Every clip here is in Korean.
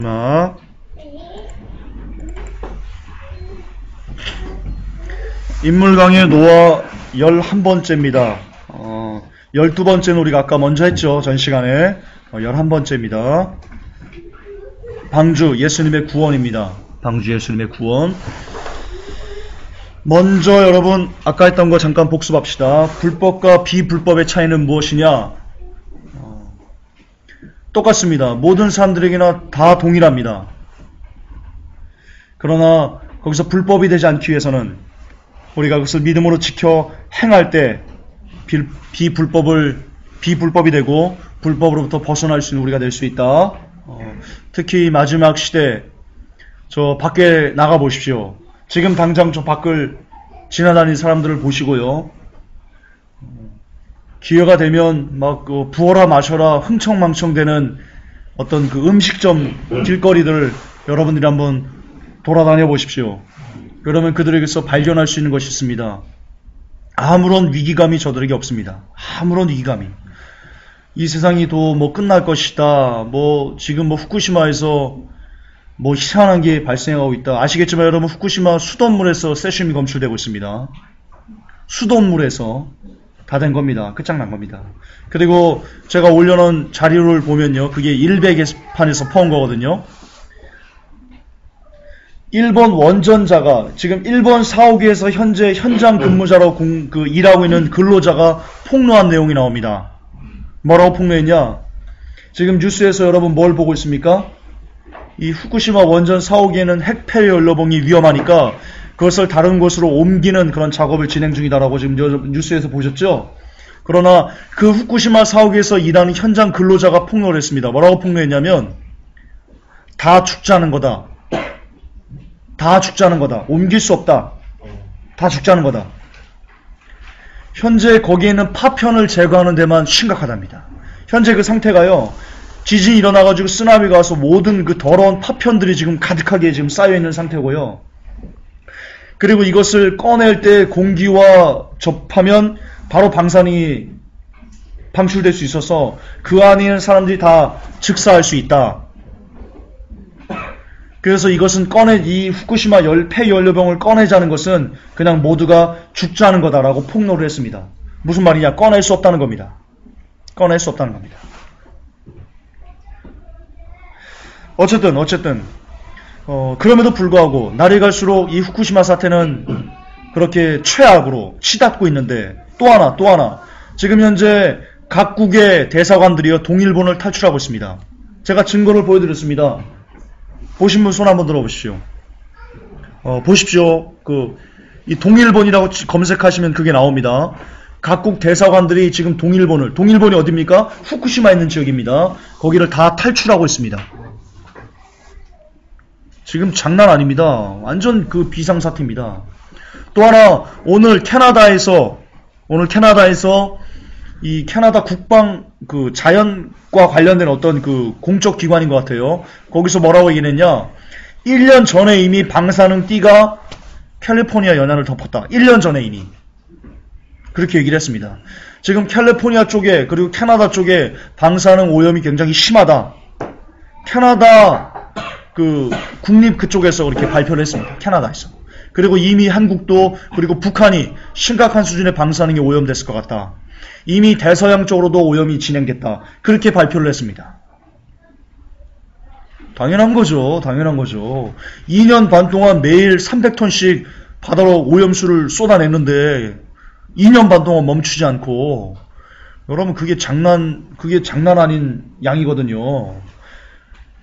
음악. 인물 강의 노아 11번째입니다. 12번째는 우리가 아까 먼저 했죠. 전 시간에. 11번째입니다. 방주 예수님의 구원입니다. 방주 예수님의 구원. 먼저 여러분 아까 했던 거 잠깐 복습합시다. 불법과 비불법의 차이는 무엇이냐? 똑같습니다. 모든 사람들에게나 다 동일합니다. 그러나 거기서 불법이 되지 않기 위해서는 우리가 그것을 믿음으로 지켜 행할 때 비불법이 되고 불법으로부터 벗어날 수 있는 우리가 될 수 있다. 특히 마지막 시대 저 밖에 나가 보십시오. 지금 당장 저 밖을 지나다니는 사람들을 보시고요. 기회가 되면 막 부어라 마셔라 흥청망청대는 어떤 그 음식점 길거리들 여러분들이 한번 돌아다녀 보십시오. 그러면 그들에게서 발견할 수 있는 것이 있습니다. 아무런 위기감이 저들에게 없습니다. 아무런 위기감이. 이 세상이 또 뭐 끝날 것이다. 뭐 지금 뭐 후쿠시마에서 뭐 희한한 게 발생하고 있다. 아시겠지만 여러분 후쿠시마 수돗물에서 세슘이 검출되고 있습니다. 수돗물에서 다 된 겁니다. 끝장난 겁니다. 그리고 제가 올려놓은 자료를 보면요. 그게 100개판에서 퍼온 거거든요. 일본 원전자가 지금 일본 사호기에서 현재 현장 근무자로 일하고 있는 근로자가 폭로한 내용이 나옵니다. 뭐라고 폭로했냐? 지금 뉴스에서 여러분 뭘 보고 있습니까? 이 후쿠시마 원전 사호기에는 핵 폐해 연료봉이 위험하니까 그것을 다른 곳으로 옮기는 그런 작업을 진행 중이다라고 지금 뉴스에서 보셨죠? 그러나 그 후쿠시마 사호기에서 일하는 현장 근로자가 폭로를 했습니다. 뭐라고 폭로했냐면 다 죽자는 거다. 다 죽자는 거다. 옮길 수 없다. 다 죽자는 거다. 현재 거기에는 파편을 제거하는 데만 심각하답니다. 현재 그 상태가요. 지진이 일어나가지고 쓰나미가 와서 모든 그 더러운 파편들이 지금 가득하게 지금 쌓여있는 상태고요. 그리고 이것을 꺼낼 때 공기와 접하면 바로 방사능이 방출될 수 있어서 그 안에 있는 사람들이 다 즉사할 수 있다. 그래서 이것은 이 후쿠시마 폐연료병을 꺼내자는 것은 그냥 모두가 죽자는 거다라고 폭로를 했습니다. 무슨 말이냐? 꺼낼 수 없다는 겁니다. 꺼낼 수 없다는 겁니다. 어쨌든 그럼에도 불구하고 날이 갈수록 이 후쿠시마 사태는 그렇게 최악으로 치닫고 있는데 또 하나 지금 현재 각국의 대사관들이요 동일본을 탈출하고 있습니다. 제가 증거를 보여드렸습니다. 보신 분 손 한번 들어보십시오. 보십시오. 이 동일본이라고 검색하시면 그게 나옵니다. 각국 대사관들이 지금 동일본이 어디입니까? 후쿠시마에 있는 지역입니다. 거기를 다 탈출하고 있습니다. 지금 장난 아닙니다. 완전 그 비상사태입니다. 또 하나, 오늘 캐나다에서 이 캐나다 국방 자연과 관련된 어떤 공적 기관인 것 같아요. 거기서 뭐라고 얘기했냐? 1년 전에 이미 방사능 띠가 캘리포니아 연안을 덮었다. 1년 전에 이미. 그렇게 얘기를 했습니다. 지금 캘리포니아 쪽에 그리고 캐나다 쪽에 방사능 오염이 굉장히 심하다. 캐나다 국립 그쪽에서 그렇게 발표를 했습니다. 캐나다에서. 그리고 이미 한국도 그리고 북한이 심각한 수준의 방사능이 오염됐을 것 같다. 이미 대서양 쪽으로도 오염이 진행됐다. 그렇게 발표를 했습니다. 당연한 거죠. 2년 반 동안 매일 300톤씩 바다로 오염수를 쏟아냈는데 2년 반 동안 멈추지 않고 여러분 그게 장난 아닌 양이거든요.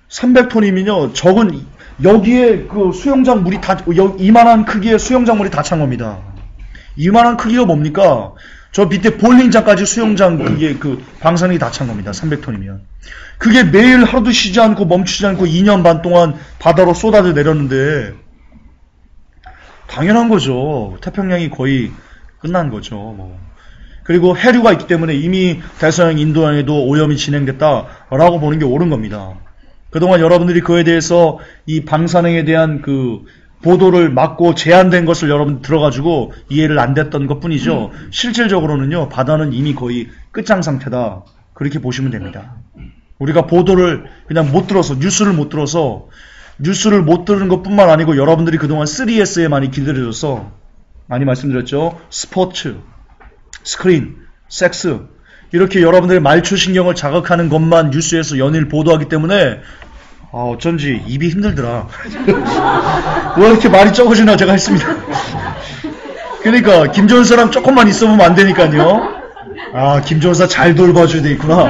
300톤이면요. 여기에 수영장 물이 이만한 크기의 수영장 물이 다 찬 겁니다. 이만한 크기가 뭡니까? 저 밑에 볼링장까지 수영장 방사능이 다 찬 겁니다. 300톤이면. 그게 매일 하루도 쉬지 않고 멈추지 않고 2년 반 동안 바다로 쏟아져 내렸는데 당연한 거죠. 태평양이 거의 끝난 거죠. 그리고 해류가 있기 때문에 이미 대서양 인도양에도 오염이 진행됐다라고 보는 게 옳은 겁니다. 그동안 여러분들이 그에 대해서 이 방사능에 대한 보도를 막고 제한된 것을 여러분 들어가지고 이해를 안 됐던 것 뿐이죠. 실질적으로는요, 바다는 이미 거의 끝장 상태다. 그렇게 보시면 됩니다. 우리가 보도를 그냥 못 들어서, 뉴스를 못 들은 것뿐만 아니고 여러분들이 그동안 3S에 많이 기다려줘서 많이 말씀드렸죠. 스포츠, 스크린, 섹스, 이렇게 여러분들의 말초신경을 자극하는 것만 뉴스에서 연일 보도하기 때문에 어쩐지 입이 힘들더라. 왜 이렇게 말이 적어지나 제가 했습니다. 그러니까 김전사랑 조금만 있어보면 안 되니까요. 김전사 잘 돌봐줘야 되겠구나.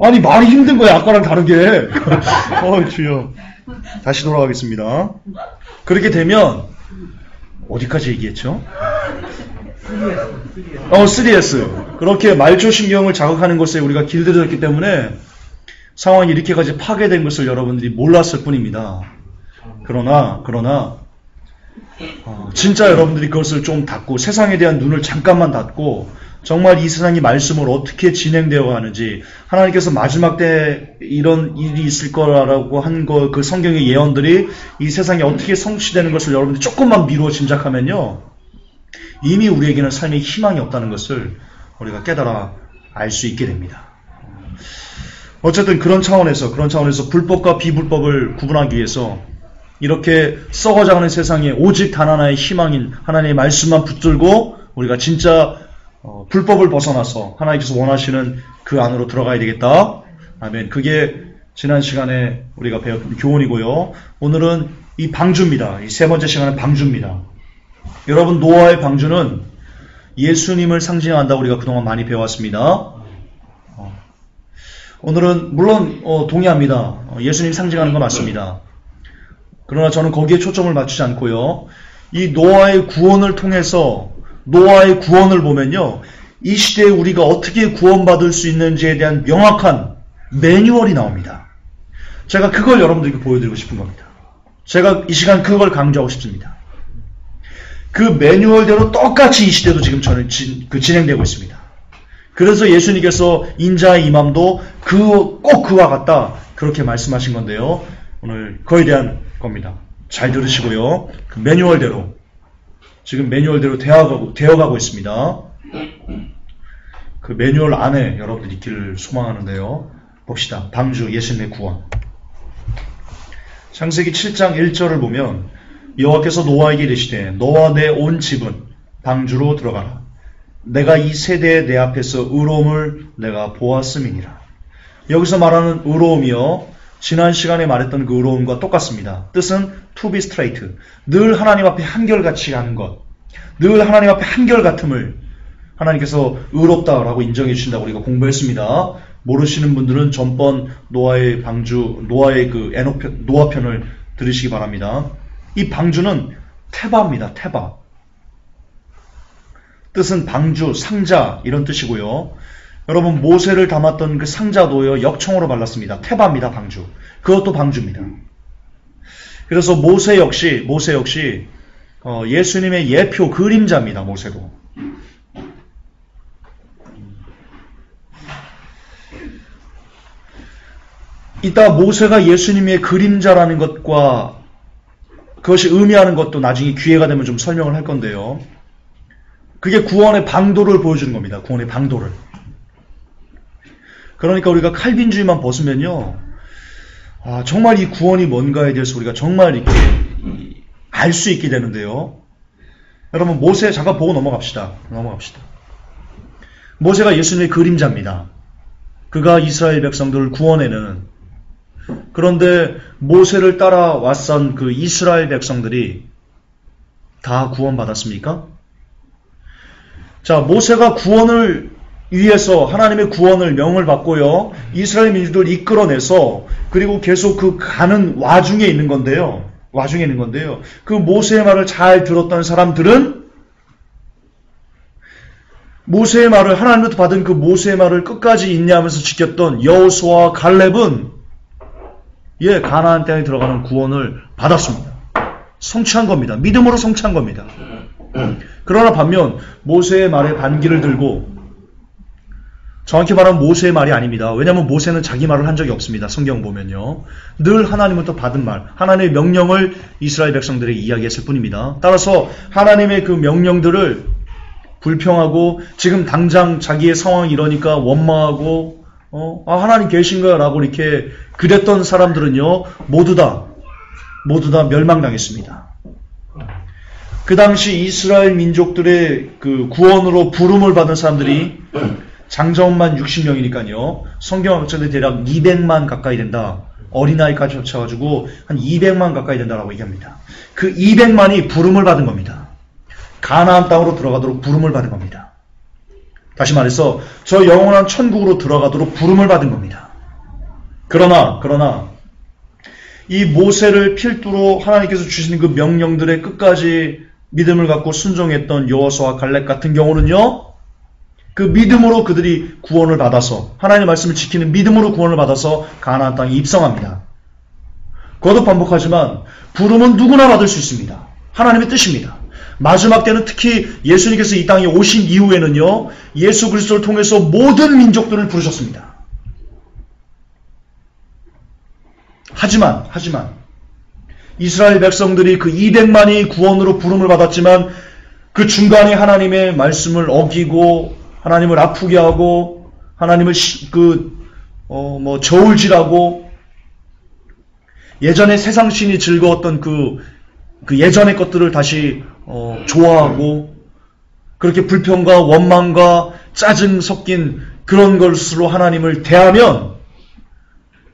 아니 말이 힘든 거야, 아까랑 다르게. 주여. 다시 돌아가겠습니다. 그렇게 되면 어디까지 얘기했죠? 3S. 그렇게 말초신경을 자극하는 것에 우리가 길들여졌기 때문에 상황이 이렇게까지 파괴된 것을 여러분들이 몰랐을 뿐입니다. 그러나 진짜 여러분들이 그것을 좀 닫고 세상에 대한 눈을 잠깐만 닫고 정말 이 세상이 말씀으로 어떻게 진행되어 가는지, 하나님께서 마지막 때 이런 일이 있을 거라고 한 그 성경의 예언들이 이 세상에 어떻게 성취되는 것을 여러분들이 조금만 미루어 짐작하면요, 이미 우리에게는 삶의 희망이 없다는 것을 우리가 깨달아 알 수 있게 됩니다. 어쨌든 그런 차원에서 불법과 비불법을 구분하기 위해서 이렇게 썩어져가는 세상에 오직 단 하나의 희망인 하나님의 말씀만 붙들고 우리가 진짜 불법을 벗어나서 하나님께서 원하시는 그 안으로 들어가야 되겠다. 아멘. 그게 지난 시간에 우리가 배웠던 교훈이고요. 오늘은 이 방주입니다. 이 세 번째 시간은 방주입니다. 여러분, 노아의 방주는 예수님을 상징한다고 우리가 그동안 많이 배웠습니다. 오늘은 물론 동의합니다. 예수님 상징하는 거 맞습니다. 그러나 저는 거기에 초점을 맞추지 않고요. 이 노아의 구원을 통해서 노아의 구원을 보면요, 이 시대에 우리가 어떻게 구원받을 수 있는지에 대한 명확한 매뉴얼이 나옵니다. 제가 그걸 여러분들에게 보여드리고 싶은 겁니다. 제가 이 시간 그걸 강조하고 싶습니다. 그 매뉴얼대로 똑같이 이 시대도 지금 저는 진행되고 있습니다. 그래서 예수님께서 인자의 임함도 꼭 그와 같다, 그렇게 말씀하신 건데요. 오늘 그에 대한 겁니다. 잘 들으시고요. 그 매뉴얼대로 지금 매뉴얼대로 되어가고 있습니다. 그 매뉴얼 안에 여러분들이 있기를 소망하는데요. 봅시다. 방주, 예수님의 구원. 창세기 7장 1절을 보면 여호와께서 노아에게 이르시되 너와 내 온 집은 방주로 들어가라. 내가 이 세대에 내 앞에서 의로움을 내가 보았음이니라. 여기서 말하는 의로움이요, 지난 시간에 말했던 그 의로움과 똑같습니다. 뜻은 to be straight, 늘 하나님 앞에 한결같이 하는 것, 늘 하나님 앞에 한결같음을 하나님께서 의롭다라고 인정해 주신다고 우리가 공부했습니다. 모르시는 분들은 전번 노아의 방주, 노아의 그 노아편을 들으시기 바랍니다. 이 방주는 테바입니다. 테바. 뜻은 방주, 상자, 이런 뜻이고요. 여러분, 모세를 담았던 그 상자도요, 역청으로 발랐습니다. 테바입니다. 방주. 그것도 방주입니다. 그래서 모세 역시 예수님의 예표, 그림자입니다. 모세도. 이따 모세가 예수님의 그림자라는 것과 그것이 의미하는 것도 나중에 기회가 되면 좀 설명을 할 건데요. 그게 구원의 방도를 보여주는 겁니다. 구원의 방도를. 그러니까 우리가 칼빈주의만 벗으면요, 정말 이 구원이 뭔가에 대해서 우리가 정말 이렇게 알 수 있게 되는데요. 여러분, 모세 잠깐 보고 넘어갑시다. 모세가 예수님의 그림자입니다. 그가 이스라엘 백성들을 구원해내는. 그런데 모세를 따라왔던 그 이스라엘 백성들이 다 구원받았습니까? 자, 모세가 구원을 위해서 하나님의 구원을 명을 받고요, 이스라엘 민족을 이끌어내서 그리고 계속 그 가는 와중에 있는 건데요. 그 모세의 말을 잘 들었던 사람들은 모세의 말을, 하나님으로부터 받은 그 모세의 말을 끝까지 인내하면서 지켰던 여호수아와 갈렙은 가나안 땅에 들어가는 구원을 받았습니다. 성취한 겁니다. 믿음으로 성취한 겁니다. 그러나 반면 모세의 말에 반기를 들고, 정확히 말하면 모세의 말이 아닙니다. 왜냐하면 모세는 자기 말을 한 적이 없습니다. 성경 보면요, 늘 하나님부터 받은 말, 하나님의 명령을 이스라엘 백성들에게 이야기했을 뿐입니다. 따라서 하나님의 그 명령들을 불평하고 지금 당장 자기의 상황이 이러니까 원망하고 하나님 계신가? 라고 이렇게 그랬던 사람들은요, 모두 다 멸망당했습니다. 그 당시 이스라엘 민족들의 그 구원으로 부름을 받은 사람들이 장정만 60명이니까요. 성경학자들이 대략 200만 가까이 된다. 어린아이까지 합쳐가지고 한 200만 가까이 된다라고 얘기합니다. 그 200만이 부름을 받은 겁니다. 가나안 땅으로 들어가도록 부름을 받은 겁니다. 다시 말해서 저 영원한 천국으로 들어가도록 부름을 받은 겁니다. 그러나 이 모세를 필두로 하나님께서 주시는 그 명령들의 끝까지 믿음을 갖고 순종했던 여호수아와 갈렙 같은 경우는요, 그 믿음으로 그들이 구원을 받아서 하나님의 말씀을 지키는 믿음으로 구원을 받아서 가나안 땅에 입성합니다. 거듭 반복하지만 부름은 누구나 받을 수 있습니다. 하나님의 뜻입니다. 마지막 때는 특히 예수님께서 이 땅에 오신 이후에는요, 예수 그리스도를 통해서 모든 민족들을 부르셨습니다. 하지만 이스라엘 백성들이 그 200만이 구원으로 부름을 받았지만 그 중간에 하나님의 말씀을 어기고 하나님을 아프게 하고 하나님을 저울질하고 예전에 세상신이 즐거웠던 그 예전의 것들을 다시 좋아하고 그렇게 불평과 원망과 짜증 섞인 그런 것으로 하나님을 대하면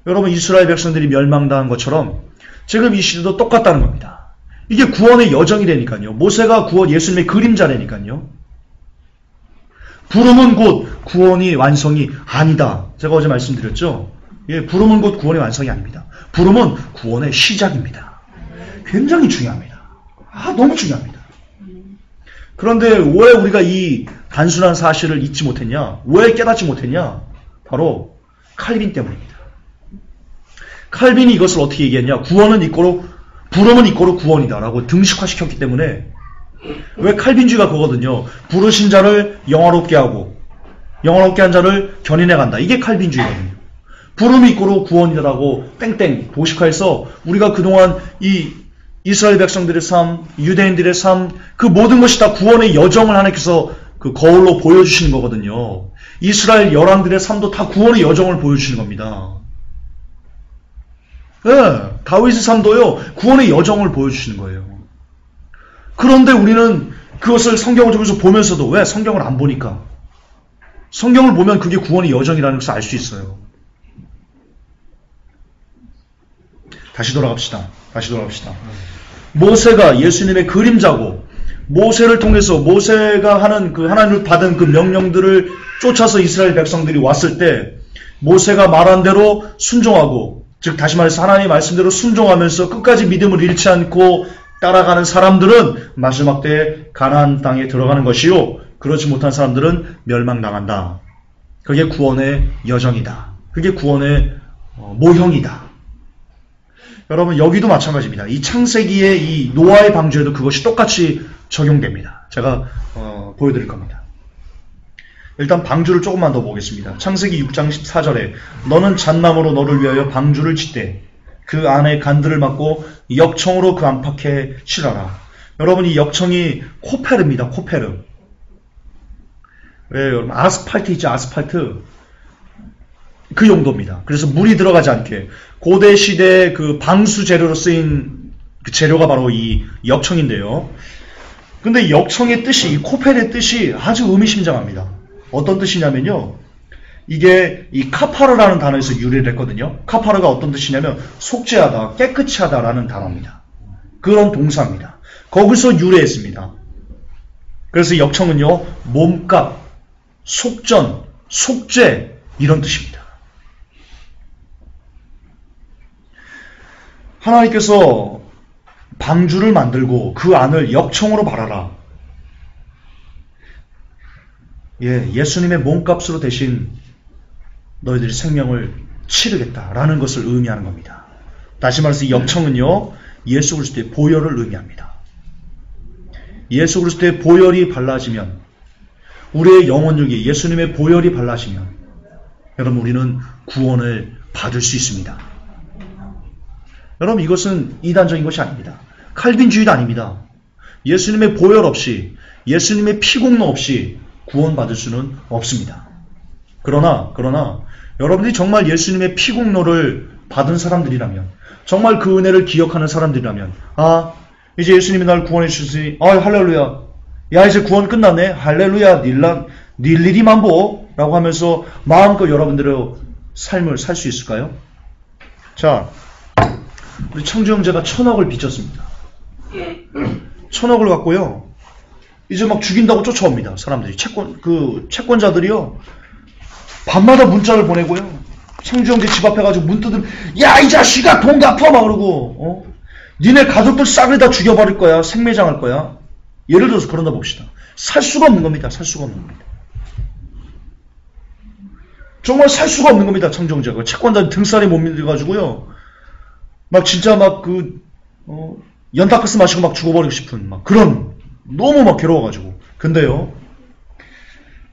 여러분 이스라엘 백성들이 멸망당한 것처럼 지금 이 시대도 똑같다는 겁니다. 이게 구원의 여정이라니까요. 모세가 예수님의 그림자라니까요. 부름은 곧 구원이 완성이 아니다. 제가 어제 말씀드렸죠. 부름은 곧 구원의 완성이 아닙니다. 부름은 구원의 시작입니다. 굉장히 중요합니다. 너무 중요합니다. 그런데 왜 우리가 이 단순한 사실을 잊지 못했냐? 왜 깨닫지 못했냐? 바로 칼빈 때문입니다. 칼빈이 이것을 어떻게 얘기했냐? 부름은 이꼬로 구원이다라고 등식화시켰기 때문에 왜 칼빈주의가 그거거든요. 부르신 자를 영화롭게 하고 영화롭게 한 자를 견인해 간다. 이게 칼빈주의거든요. 부름이 이꼬로 구원이다라고 땡땡 도식화해서 우리가 그동안 이 이스라엘 백성들의 삶, 유대인들의 삶, 그 모든 것이 다 구원의 여정을 하나님께서 그 거울로 보여주시는 거거든요. 이스라엘 열왕들의 삶도 다 구원의 여정을 보여주시는 겁니다. 다윗의 삶도요, 구원의 여정을 보여주시는 거예요. 그런데 우리는 그것을 성경을 통해서 보면서도 왜 성경을 안 보니까? 성경을 보면 그게 구원의 여정이라는 것을 알 수 있어요. 다시 돌아갑시다. 모세가 예수님의 그림자고 모세를 통해서 모세가 하는 그 하나님을 받은 그 명령들을 쫓아서 이스라엘 백성들이 왔을 때 모세가 말한 대로 순종하고, 즉 다시 말해서 하나님의 말씀대로 순종하면서 끝까지 믿음을 잃지 않고 따라가는 사람들은 마지막 때 가나안 땅에 들어가는 것이요, 그렇지 못한 사람들은 멸망당한다. 그게 구원의 여정이다. 그게 구원의 모형이다. 여러분 여기도 마찬가지입니다. 이 창세기의 이 노아의 방주에도 그것이 똑같이 적용됩니다. 제가 보여드릴 겁니다. 일단 방주를 조금만 더 보겠습니다. 창세기 6장 14절에 너는 잣나무로 너를 위하여 방주를 짓되 그 안에 간들을 막고 역청으로 그 안팎에 칠하라. 여러분 이 역청이 코페르입니다. 코페르. 왜 여러분 아스팔트 있죠? 아스팔트. 그 용도입니다. 그래서 물이 들어가지 않게 고대 시대 그 방수 재료로 쓰인 그 재료가 바로 이 역청인데요. 근데 역청의 뜻이, 이 코펠의 뜻이 아주 의미심장합니다. 어떤 뜻이냐면요, 이게 이 카파르라는 단어에서 유래를 했거든요. 카파르가 어떤 뜻이냐면 속죄하다, 깨끗이 하다라는 단어입니다. 그런 동사입니다. 거기서 유래했습니다. 그래서 역청은요, 몸값, 속전, 속죄 이런 뜻입니다. 하나님께서 방주를 만들고 그 안을 역청으로 말하라. 예수님의 몸값으로 대신 너희들이 생명을 치르겠다라는 것을 의미하는 겁니다. 다시 말해서 이 역청은요, 예수 그리스도의 보혈을 의미합니다. 예수 그리스도의 보혈이 발라지면, 우리의 영혼력이 예수님의 보혈이 발라지면 여러분 우리는 구원을 받을 수 있습니다. 여러분 이것은 이단적인 것이 아닙니다. 칼빈주의도 아닙니다. 예수님의 보혈 없이, 예수님의 피공로 없이 구원받을 수는 없습니다. 그러나 여러분들이 정말 예수님의 피공로를 받은 사람들이라면, 정말 그 은혜를 기억하는 사람들이라면, 아, 이제 예수님이 날 구원해 주시니, 아, 할렐루야. 야, 이제 구원 끝났네. 할렐루야. 닐리리만 보. 라고 하면서 마음껏 여러분들의 삶을 살 수 있을까요? 자, 우리 청주 형제가 1,000억을 빚졌습니다. 1,000억을 갖고요. 이제 막 죽인다고 쫓아옵니다. 사람들이. 채권자들이요. 밤마다 문자를 보내고요. 청주 형제 집 앞에 가지고 문 뜯으면, 야, 이 자식아, 돈 갚아! 막 그러고, 니네 가족들 싹을 다 죽여버릴 거야. 생매장할 거야. 예를 들어서 그런다 봅시다. 살 수가 없는 겁니다. 살 수가 없는 겁니다. 정말 살 수가 없는 겁니다. 청주 형제가. 채권자 등살이 못 믿어가지고요. 막 진짜 막 연다크스 마시고 막 죽어버리고 싶은 막 그런, 너무 막 괴로워가지고. 근데요,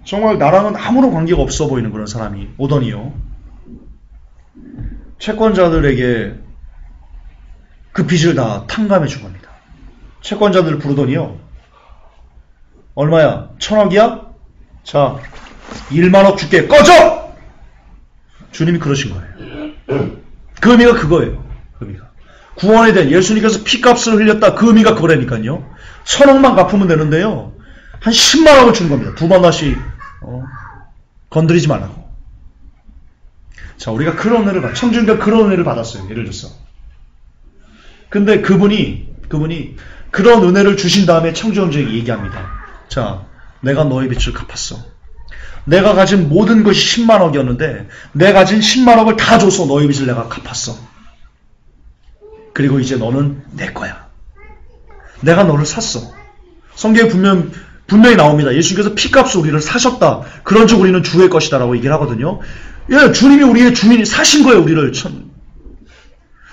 정말 나랑은 아무런 관계가 없어 보이는 그런 사람이 오더니요, 채권자들에게 그 빚을 다 탕감해 준 겁니다. 채권자들을 부르더니요, 얼마야? 1,000억이야? 자, 1만억 줄게. 꺼져! 주님이 그러신 거예요. 그 의미가 그거예요. 그 의미가. 구원에 대한, 예수님께서 피값을 흘렸다. 그 의미가 그거라니까요. 1,000억만 갚으면 되는데요, 한 10만억을 주는 겁니다. 두 번 다시 건드리지 말라고. 자, 우리가 그런 은혜를 청주님과 그런 은혜를 받았어요. 예를 들어서. 근데 그분이 그런 은혜를 주신 다음에 청주 형제에게 얘기합니다. 자, 내가 너의 빚을 갚았어. 내가 가진 모든 것이 10만억이었는데 내가 가진 10만억을 다 줘서 너의 빚을 내가 갚았어. 그리고 이제 너는 내 거야. 내가 너를 샀어. 성경에 분명히 나옵니다. 예수님께서 피값으로 우리를 사셨다. 그런즉 우리는 주의 것이다 라고 얘기를 하거든요. 예, 주님이 우리의 주인이 사신 거예요. 우리를.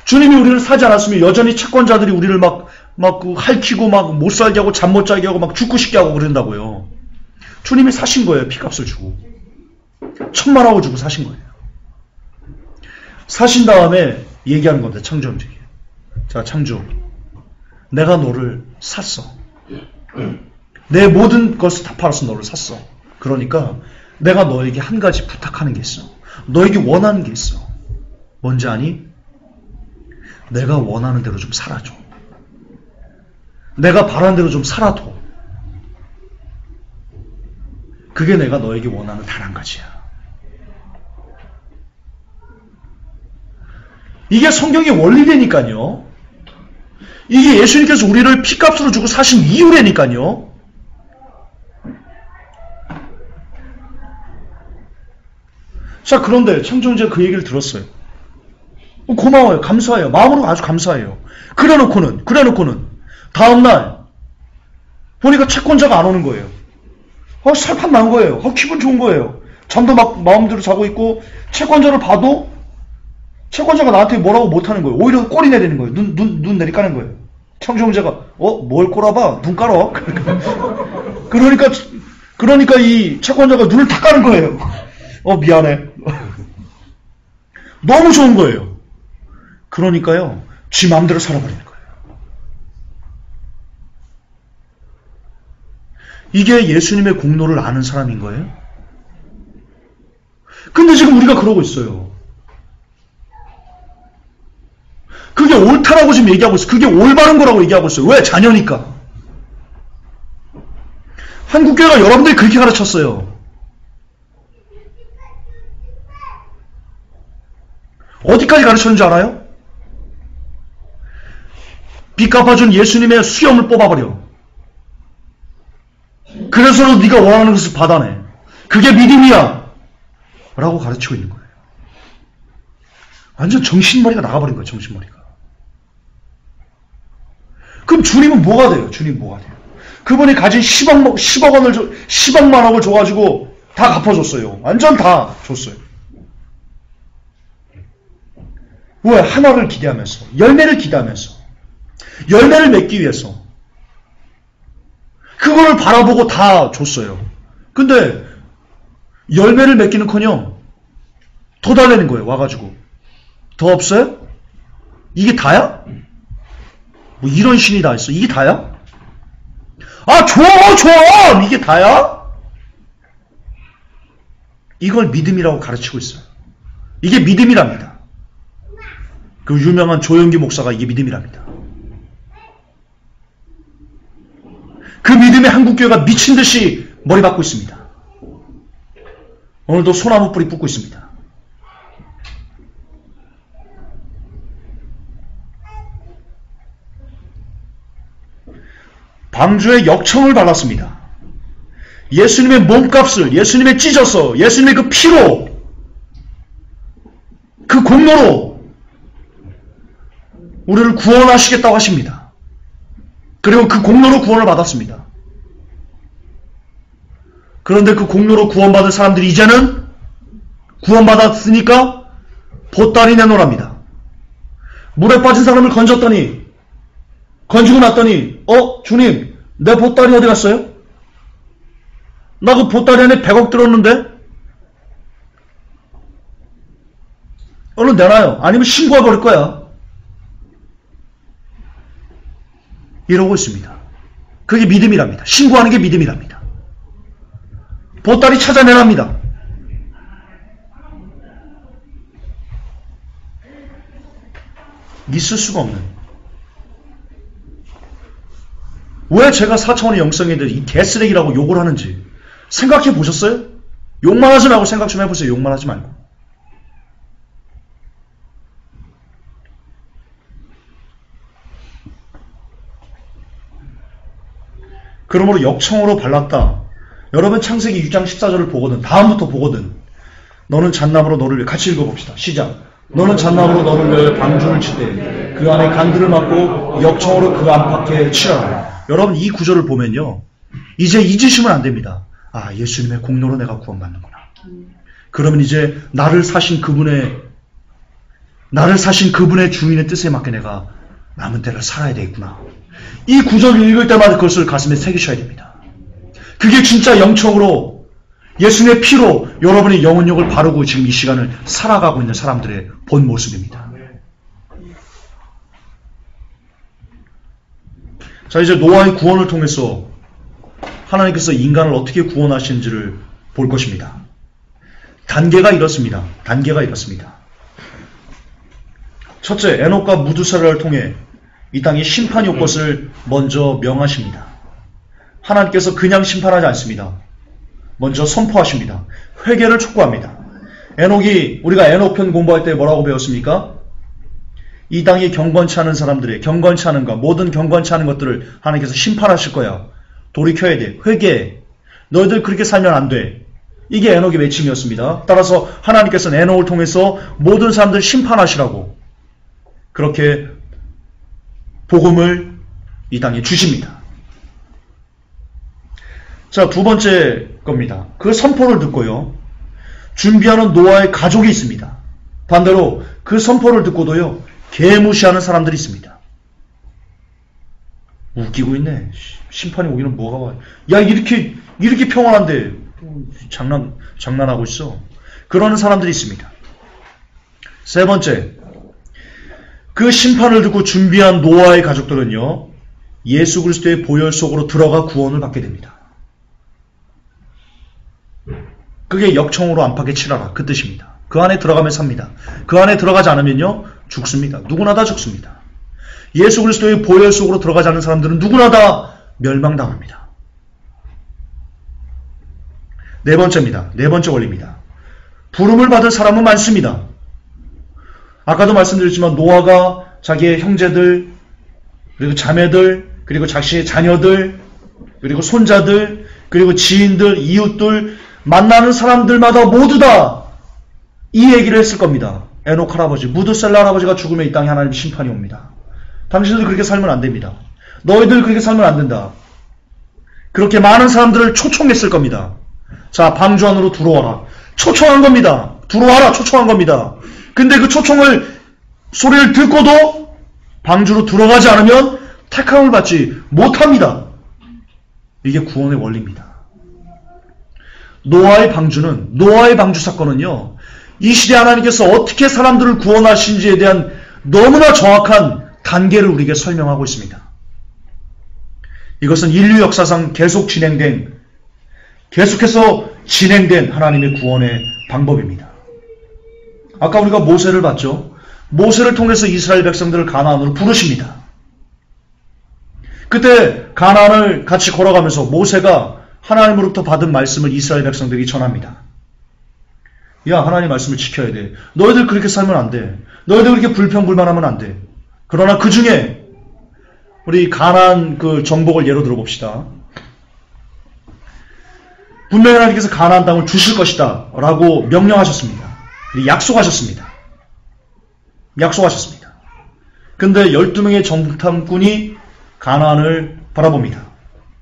주님이 우리를 사지 않았으면 여전히 채권자들이 우리를 막 핥히고 막 못 살게 하고 잠 못 자게 하고 막 죽고 싶게 하고 그런다고요. 주님이 사신 거예요. 피값을 주고. 1,000만원을 주고 사신 거예요. 사신 다음에 얘기하는 겁니다. 창조 형제에게. 자, 창조. 내가 너를 샀어. 내 모든 것을 다 팔아서 너를 샀어. 그러니까 내가 너에게 한 가지 부탁하는 게 있어. 너에게 원하는 게 있어. 뭔지 아니? 내가 원하는 대로 좀 살아줘. 내가 바라는 대로 좀 살아둬. 그게 내가 너에게 원하는 단 한 가지야. 이게 성경의 원리라니까요. 이게 예수님께서 우리를 피값으로 주고 사신 이유라니까요. 자, 그런데 청정제가 그 얘기를 들었어요. 고마워요. 감사해요. 마음으로 아주 감사해요. 그래놓고는 다음날 보니까 채권자가 안 오는 거예요. 살판 난 거예요. 기분 좋은 거예요. 잠도 막 마음대로 자고 있고, 채권자를 봐도 채권자가 나한테 뭐라고 못하는 거예요. 오히려 꼬리 내리는 거예요. 눈 내리까는 거예요. 청정제가 뭘 꼬라봐? 눈 깔어. 그러니까 이 채권자가 눈을 다 까는 거예요. 미안해. 너무 좋은 거예요. 그러니까요, 지 마음대로 살아버리는 거예요. 이게 예수님의 공로를 아는 사람인 거예요? 근데 지금 우리가 그러고 있어요. 그게 옳다라고 지금 얘기하고 있어요. 그게 올바른 거라고 얘기하고 있어요. 왜? 자녀니까. 한국교회가 여러분들이 그렇게 가르쳤어요. 어디까지 가르쳤는지 알아요? 빚 갚아준 예수님의 수염을 뽑아버려. 그래서 네가 원하는 것을 받아내. 그게 믿음이야. 라고 가르치고 있는 거예요. 완전 정신머리가 나가버린 거예요. 정신머리가. 그럼 주님은 뭐가 돼요? 주님 뭐가 돼요? 그분이 가진 10억만 원을 줘가지고 다 갚아줬어요. 완전 다 줬어요. 왜? 하나를 기대하면서, 열매를 기대하면서, 열매를 맺기 위해서 그거를 바라보고 다 줬어요. 근데 열매를 맺기는커녕 더 달라는 거예요. 와가지고 더 없어요? 이게 다야? 뭐 이런 신이 다 있어. 이게 다야? 줘! 이게 다야? 이걸 믿음이라고 가르치고 있어요. 이게 믿음이랍니다. 그 유명한 조영기 목사가 이게 믿음이랍니다. 그 믿음에 한국교회가 미친 듯이 머리 박고 있습니다. 오늘도 소나무 뿌리 뽑고 있습니다. 방주에 역청을 발랐습니다. 예수님의 몸값을, 예수님의 찢어서, 예수님의 그 피로, 그 공로로 우리를 구원하시겠다고 하십니다. 그리고 그 공로로 구원을 받았습니다. 그런데 그 공로로 구원받은 사람들이 이제는 구원받았으니까 보따리 내놓으랍니다. 물에 빠진 사람을 건졌더니, 건지고 났더니, 주님, 내 보따리 어디 갔어요? 나 그 보따리 안에 100억 들었는데? 얼른 내놔요. 아니면 신고해 버릴 거야. 이러고 있습니다. 그게 믿음이랍니다. 신고하는 게 믿음이랍니다. 보따리 찾아내랍니다. 있을 수가 없는. 왜 제가 4차원의 영성애들 이 개쓰레기라고 욕을 하는지 생각해 보셨어요? 욕만 하지 말고 생각 좀 해보세요. 욕만 하지 말고. 그러므로 역청으로 발랐다. 여러분 창세기 6장 14절을 보거든. 다음부터 보거든. 너는 잣나무로 너를 위해 같이 읽어봅시다. 시작. 너는 잣나무로 너를 위해 방주를 치되 그 안에 간들을 막고 역청으로 그 안팎에 치라라. 여러분 이 구절을 보면요. 이제 잊으시면 안 됩니다. 아, 예수님의 공로로 내가 구원받는구나. 그러면 이제 나를 사신 그분의 주인의 뜻에 맞게 내가 남은 때를 살아야 되겠구나. 이 구절을 읽을 때마다 그것을 가슴에 새기셔야 됩니다. 그게 진짜 영적으로 예수님의 피로 여러분의 영혼력을 바르고 지금 이 시간을 살아가고 있는 사람들의 본 모습입니다. 자, 이제 노아의 구원을 통해서 하나님께서 인간을 어떻게 구원하시는지를 볼 것입니다. 단계가 이렇습니다. 첫째, 에녹과 무두살라를 통해 이 땅에 심판이 올 것을 먼저 명하십니다. 하나님께서 그냥 심판하지 않습니다. 먼저 선포하십니다. 회개를 촉구합니다. 우리가 에녹편 공부할 때 뭐라고 배웠습니까? 이 땅에 경건치 않은 사람들의 경건치 않은 것, 모든 경건치 않은 것들을 하나님께서 심판하실 거야. 돌이켜야 돼. 회개해. 너희들 그렇게 살면 안 돼. 이게 에녹의 외침이었습니다. 따라서 하나님께서는 에녹을 통해서 모든 사람들 심판하시라고 그렇게 복음을 이 땅에 주십니다. 자, 두 번째 겁니다. 그 선포를 듣고요. 준비하는 노아의 가족이 있습니다. 반대로 그 선포를 듣고도요. 개무시하는 사람들이 있습니다. 웃기고 있네. 심판이 오기는 뭐가 와. 야, 이렇게 평안한데 장난하고 있어. 그러는 사람들이 있습니다. 세 번째, 그 심판을 듣고 준비한 노아의 가족들은요. 예수 그리스도의 보혈 속으로 들어가 구원을 받게 됩니다. 그게 역청으로 안팎에 치라라. 그 뜻입니다. 그 안에 들어가면 삽니다. 그 안에 들어가지 않으면요. 죽습니다. 누구나 다 죽습니다. 예수 그리스도의 보혈 속으로 들어가지 않는 사람들은 누구나 다 멸망당합니다. 네 번째입니다. 네 번째 원리입니다. 부름을 받을 사람은 많습니다. 아까도 말씀드렸지만 노아가 자기의 형제들, 그리고 자매들, 그리고 자신의 자녀들, 그리고 손자들, 그리고 지인들, 이웃들, 만나는 사람들마다 모두 다 이 얘기를 했을 겁니다. 에녹 할아버지, 무드셀라 할아버지가 죽으면 이 땅에 하나님 심판이 옵니다. 당신들 그렇게 살면 안 됩니다. 너희들 그렇게 살면 안 된다. 그렇게 많은 사람들을 초청했을 겁니다. 자, 방주 안으로 들어와라. 초청한 겁니다. 들어와라. 초청한 겁니다. 근데 그 소리를 듣고도 방주로 들어가지 않으면 택함을 받지 못합니다. 이게 구원의 원리입니다. 노아의 방주 사건은요. 이 시대 하나님께서 어떻게 사람들을 구원하신지에 대한 너무나 정확한 단계를 우리에게 설명하고 있습니다. 이것은 인류 역사상 계속해서 진행된 하나님의 구원의 방법입니다. 아까 우리가 모세를 봤죠. 모세를 통해서 이스라엘 백성들을 가나안으로 부르십니다. 그때 가나안을 같이 걸어가면서 모세가 하나님으로부터 받은 말씀을 이스라엘 백성들에게 전합니다. 야, 하나님 말씀을 지켜야 돼. 너희들 그렇게 살면 안 돼. 너희들 그렇게 불평불만하면 안 돼. 그러나 그 중에 우리 가나안 그 정복을 예로 들어봅시다. 분명히 하나님께서 가나안 땅을 주실 것이다 라고 명령하셨습니다. 약속하셨습니다. 약속하셨습니다. 근데 12명의 정탐꾼이 가나안을 바라봅니다.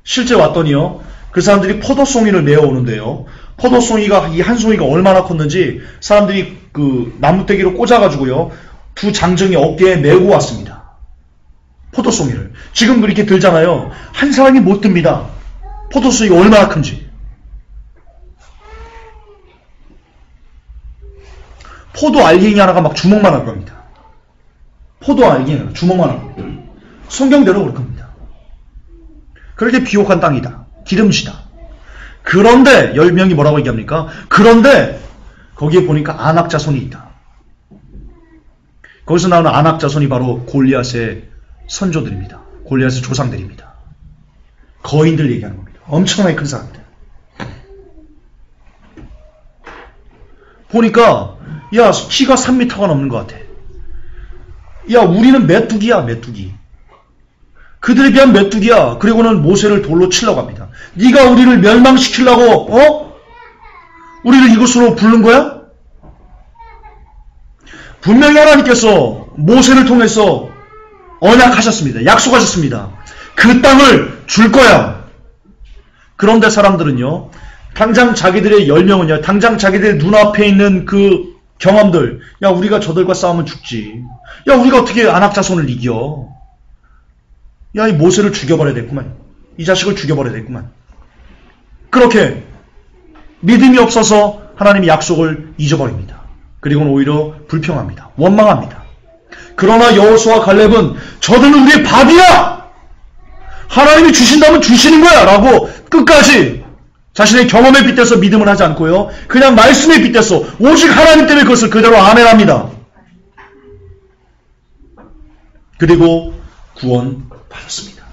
실제 왔더니요, 그 사람들이 포도송이를 메어오는데요, 포도송이가 이 한 송이가 얼마나 컸는지 사람들이 그 나무떼기로 꽂아가지고요, 두 장정이 어깨에 메고 왔습니다. 포도송이를. 지금 그렇게 들잖아요. 한 사람이 못 듭니다. 포도송이가 얼마나 큰지. 포도 알갱이 하나가 막 주먹만한 겁니다. 포도 알갱이 하나 주먹만한 겁니다. 성경대로 그럴 겁니다. 그렇게 비옥한 땅이다. 기름지다. 그런데 10명이 뭐라고 얘기합니까? 그런데 거기에 보니까 아낙 자손이 있다. 거기서 나오는 아낙 자손이 바로 골리앗의 선조들입니다. 골리앗의 조상들입니다. 거인들 얘기하는 겁니다. 엄청나게 큰 사람들. 보니까 야, 키가 3m가 넘는 것 같아. 야, 우리는 메뚜기야, 메뚜기. 그들에 비한 메뚜기야. 그리고는 모세를 돌로 치려고 합니다. 네가 우리를 멸망시키려고 우리를 이곳으로 부른 거야? 분명히 하나님께서 모세를 통해서 언약하셨습니다. 약속하셨습니다. 그 땅을 줄 거야. 그런데 사람들은요, 당장 자기들의 10명은요, 당장 자기들의 눈앞에 있는 그 경험들, 야, 우리가 저들과 싸우면 죽지. 야, 우리가 어떻게 아낙 자손을 이겨? 야, 이 모세를 죽여버려야 됐구만. 이 자식을 죽여버려야 됐구만. 그렇게 믿음이 없어서 하나님의 약속을 잊어버립니다. 그리고는 오히려 불평합니다. 원망합니다. 그러나 여호수아와 갈렙은 저들은 우리의 밥이야! 하나님이 주신다면 주시는 거야! 라고 끝까지 자신의 경험에 빗대서 믿음을 하지 않고요, 그냥 말씀에 빗대서 오직 하나님 때문에 그것을 그대로 아멘합니다. 그리고 구원받았습니다.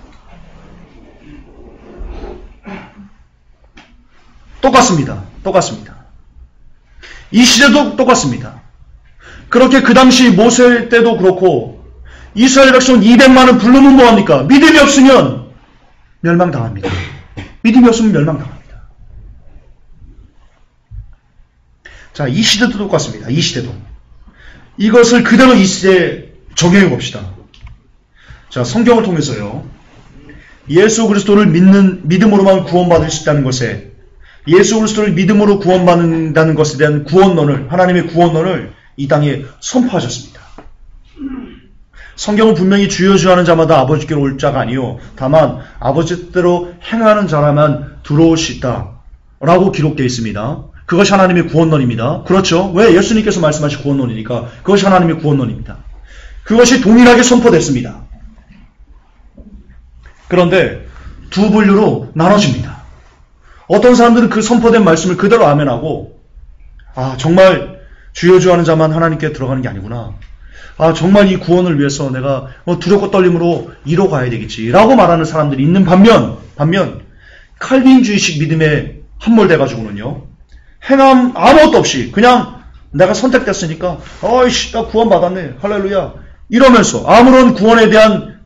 똑같습니다. 이 시대도 똑같습니다. 그렇게 그 당시 모세 때도 그렇고 이스라엘 백성 200만을 부르면 뭐합니까? 믿음이 없으면 멸망당합니다. 믿음이 없으면 멸망당합니다. 자, 이 시대도 똑같습니다. 이 시대도. 이것을 그대로 이 시대에 적용해 봅시다. 자, 성경을 통해서요, 예수 그리스도를 믿음으로만 구원받을 수 있다는 것에, 예수 그리스도를 믿음으로 구원받는다는 것에 대한 구원론을, 하나님의 구원론을 이 땅에 선포하셨습니다. 성경은 분명히 주여 주여 하는 자마다 아버지께로 올 자가 아니요 다만 아버지 뜻대로 행하는 자라만 들어올 수 있다 라고 기록되어 있습니다. 그것이 하나님의 구원론입니다. 그렇죠? 왜? 예수님께서 말씀하신 구원론이니까 그것이 하나님의 구원론입니다. 그것이 동일하게 선포됐습니다. 그런데 두 분류로 나눠집니다. 어떤 사람들은 그 선포된 말씀을 그대로 아멘하고, 아, 정말 주여 주여 하는 자만 하나님께 들어가는 게 아니구나. 아, 정말 이 구원을 위해서 내가 두렵고 떨림으로 이뤄 가야 되겠지 라고 말하는 사람들이 있는 반면 칼빈주의식 믿음에 함몰돼가지고는요, 행함 아무것도 없이 그냥 내가 선택됐으니까 어이씨 나 구원받았네 할렐루야 이러면서 아무런 구원에 대한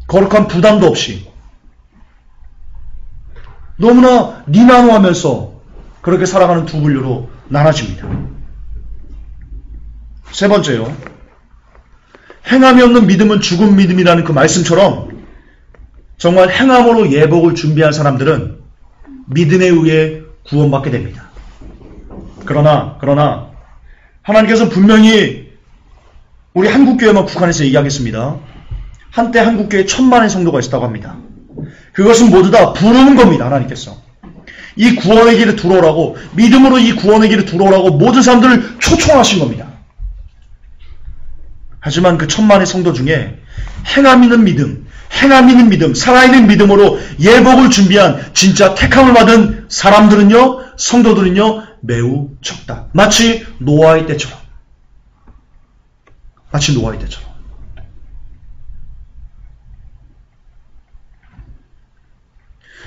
거룩한 부담도 없이 너무나 니나노하면서 그렇게 살아가는 두 분류로 나눠집니다. 세 번째요, 행함이 없는 믿음은 죽은 믿음이라는 그 말씀처럼 정말 행함으로 예복을 준비한 사람들은 믿음에 의해 구원받게 됩니다. 그러나 하나님께서 분명히 우리 한국교회만 국한해서 얘기하겠습니다. 한때 한국교회에 1000만의 성도가 있었다고 합니다. 그것은 모두 다 부르는 겁니다. 하나님께서 이 구원의 길에 들어오라고, 믿음으로 이 구원의 길에 들어오라고 모든 사람들을 초청하신 겁니다. 하지만 그 1000만의 성도 중에 행함 있는 믿음, 살아있는 믿음으로 예복을 준비한 진짜 택함을 받은 사람들은요, 성도들은요, 매우 적다. 마치 노아의 때처럼. 마치 노아의 때처럼.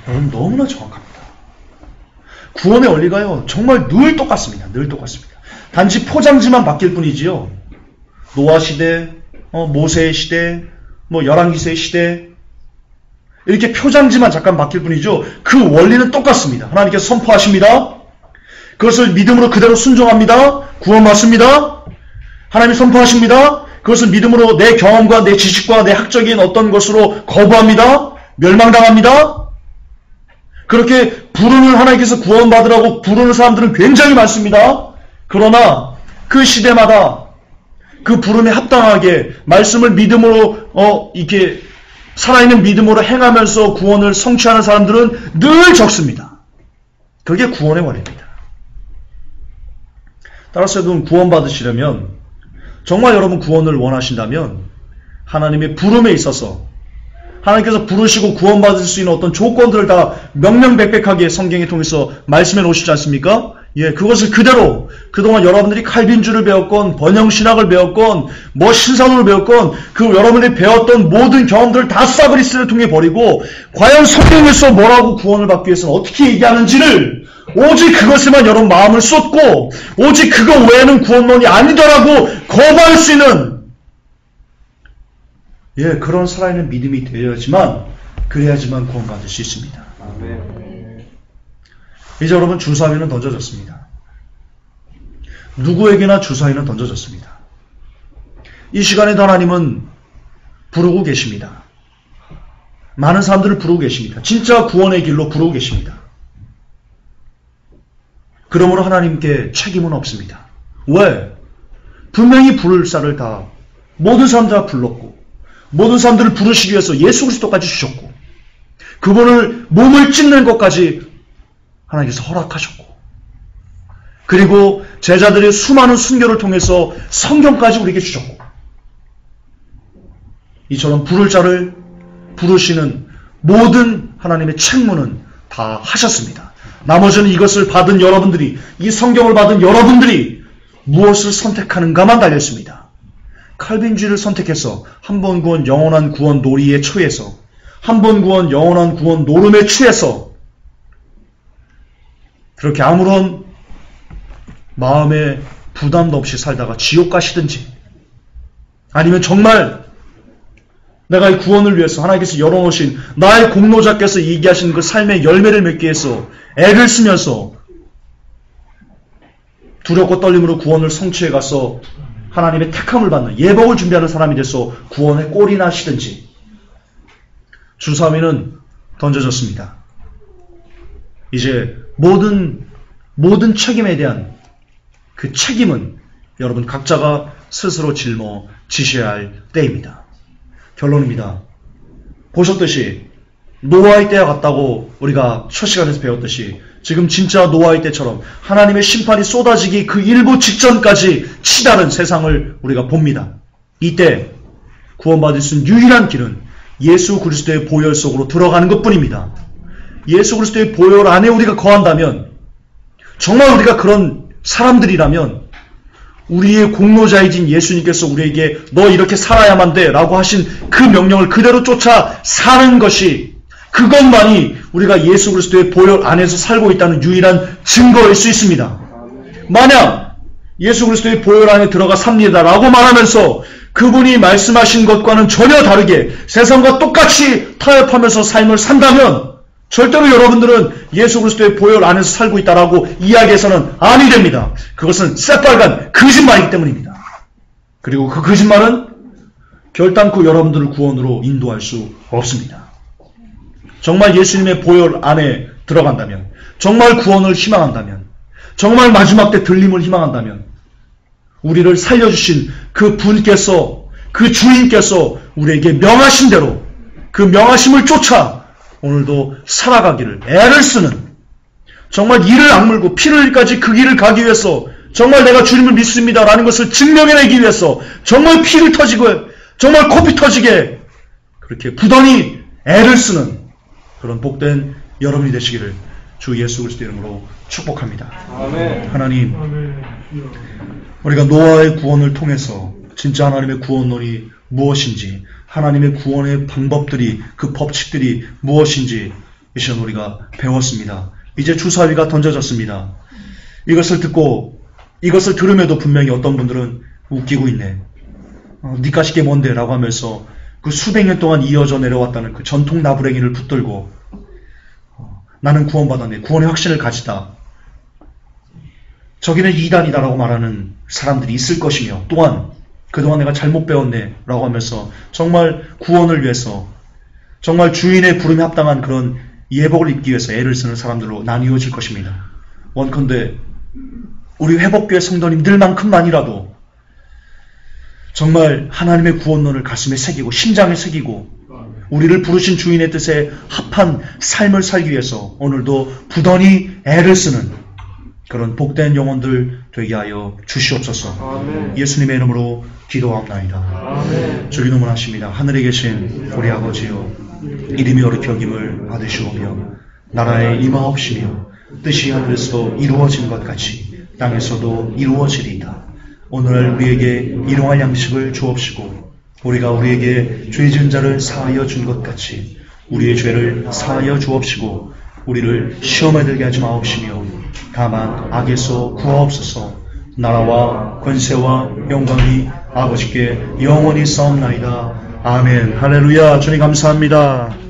여러분 너무나 정확합니다. 구원의 원리가요 정말 늘 똑같습니다. 늘 똑같습니다. 단지 포장지만 바뀔 뿐이지요. 노아 시대, 모세의 시대, 열왕기서의 시대 이렇게 표장지만 잠깐 바뀔 뿐이죠. 그 원리는 똑같습니다. 하나님께서 선포하십니다. 그것을 믿음으로 그대로 순종합니다. 구원받습니다. 하나님이 선포하십니다. 그것을 믿음으로 내 경험과 내 지식과 내 학적인 어떤 것으로 거부합니다. 멸망당합니다. 그렇게 부르는 하나님께서 구원받으라고 부르는 사람들은 굉장히 많습니다. 그러나 그 시대마다 그 부름에 합당하게 말씀을 믿음으로 이렇게 살아있는 믿음으로 행하면서 구원을 성취하는 사람들은 늘 적습니다. 그게 구원의 원리입니다. 따라서 여러분 구원받으시려면 정말 여러분 구원을 원하신다면 하나님의 부름에 있어서 하나님께서 부르시고 구원받을 수 있는 어떤 조건들을 다 명명백백하게 성경에 통해서 말씀해 놓으시지 않습니까? 예, 그것을 그대로 그동안 여러분들이 칼빈주를 배웠건 번영신학을 배웠건 신사도를 배웠건 그 여러분들이 배웠던 모든 경험들을 다 싸그리스를 통해 버리고 과연 성경에서 뭐라고 구원을 받기 위해서는 어떻게 얘기하는지를 오직 그것에만 여러분 마음을 쏟고 오직 그거 외에는 구원론이 아니더라고 거부할 수 있는 그런 살아있는 믿음이 그래야지만 구원받을 수 있습니다. 이제 여러분 주사위는 던져졌습니다. 누구에게나 주사위는 던져졌습니다. 이 시간에도 하나님은 부르고 계십니다. 많은 사람들을 부르고 계십니다. 진짜 구원의 길로 부르고 계십니다. 그러므로 하나님께 책임은 없습니다. 왜? 분명히 부를 자를 다 모든 사람들 다 불렀고 모든 사람들을 부르시기 위해서 예수 그리스도까지 주셨고 그분을 몸을 찢는 것까지 하나님께서 허락하셨고 그리고 제자들의 수많은 순교를 통해서 성경까지 우리에게 주셨고 이처럼 부를 자를 부르시는 모든 하나님의 책무는 다 하셨습니다. 나머지는 이것을 받은 여러분들이 이 성경을 받은 여러분들이 무엇을 선택하는가만 달렸습니다. 칼빈주의를 선택해서 한 번 구원 영원한 구원 놀이에 처해서 한 번 구원 영원한 구원 노름에 취해서 그렇게 아무런 마음에 부담도 없이 살다가 지옥 가시든지 아니면 정말 내가 이 구원을 위해서 하나님께서 열어놓으신 나의 공로자께서 얘기하신 그 삶의 열매를 맺기 위해서 애를 쓰면서 두렵고 떨림으로 구원을 성취해 가서 하나님의 택함을 받는 예복을 준비하는 사람이 돼서 구원의 꼴이나 하시든지 주사위는 던져졌습니다. 이제 모든 책임에 대한 그 책임은 여러분 각자가 스스로 짊어지셔야 할 때입니다. 결론입니다. 보셨듯이 노아의 때와 같다고 우리가 첫 시간에서 배웠듯이 지금 진짜 노아의 때처럼 하나님의 심판이 쏟아지기 그 일부 직전까지 치달은 세상을 우리가 봅니다. 이때 구원받을 수 있는 유일한 길은 예수 그리스도의 보혈 속으로 들어가는 것뿐입니다. 예수 그리스도의 보혈 안에 우리가 거한다면 정말 우리가 그런 사람들이라면 우리의 공로자이신 예수님께서 우리에게 너 이렇게 살아야만 돼 라고 하신 그 명령을 그대로 쫓아 사는 것이 그것만이 우리가 예수 그리스도의 보혈 안에서 살고 있다는 유일한 증거일 수 있습니다. 만약 예수 그리스도의 보혈 안에 들어가 삽니다 라고 말하면서 그분이 말씀하신 것과는 전혀 다르게 세상과 똑같이 타협하면서 삶을 산다면 절대로 여러분들은 예수 그리스도의 보혈 안에서 살고 있다라고 이야기해서는 아니 됩니다. 그것은 새빨간 거짓말이기 때문입니다. 그리고 그 거짓말은 결단코 여러분들을 구원으로 인도할 수 없습니다. 정말 예수님의 보혈 안에 들어간다면, 정말 구원을 희망한다면, 정말 마지막 때 들림을 희망한다면 우리를 살려주신 그 분께서, 그 주인께서 우리에게 명하신 대로 그 명하심을 쫓아 오늘도 살아가기를 애를 쓰는, 정말 이를 악물고 피를 흘리까지 그 길을 가기 위해서 정말 내가 주님을 믿습니다 라는 것을 증명해내기 위해서 정말 피를 터지고 정말 코피 터지게 그렇게 부단히 애를 쓰는 그런 복된 여러분이 되시기를 주 예수 그리스도 이름으로 축복합니다. 아멘. 하나님, 우리가 노아의 구원을 통해서 진짜 하나님의 구원론이 무엇인지, 하나님의 구원의 방법들이, 그 법칙들이 무엇인지 이 시간 우리가 배웠습니다. 이제 주사위가 던져졌습니다. 이것을 듣고, 이것을 들음에도 분명히 어떤 분들은 웃기고 있네. 니까짓 게 뭔데? 라고 하면서 그 수백 년 동안 이어져 내려왔다는 그 전통 나부랭이를 붙들고 나는 구원받았네. 구원의 확신을 가지다. 저기는 이단이다라고 말하는 사람들이 있을 것이며, 또한 그동안 내가 잘못 배웠네 라고 하면서 정말 구원을 위해서, 정말 주인의 부름에 합당한 그런 예복을 입기 위해서 애를 쓰는 사람들로 나뉘어질 것입니다. 원컨대 우리 회복교회 성도님들만큼만이라도 정말 하나님의 구원론을 가슴에 새기고 심장에 새기고 우리를 부르신 주인의 뜻에 합한 삶을 살기 위해서 오늘도 부단히 애를 쓰는 그런 복된 영혼들 되게 하여 주시옵소서. 아멘. 예수님의 이름으로 기도하옵나이다. 아멘. 주기 노문하십니다. 하늘에 계신 우리 아버지여, 이름이 어렵게 여김을 받으시오며 나라에 임하옵시며 뜻이 하늘에서 이루어진 것 같이 땅에서도 이루어지리이다. 오늘 우리에게 일용할 양식을 주옵시고 우리가 우리에게 죄 지은 자를 사하여 준 것 같이 우리의 죄를 사하여 주옵시고 우리를 시험에 들게 하지 마옵시며 다만 악에서 구하옵소서. 나라와 권세와 영광이 아버지께 영원히 싸움나이다. 아멘. 할렐루야. 주님 감사합니다.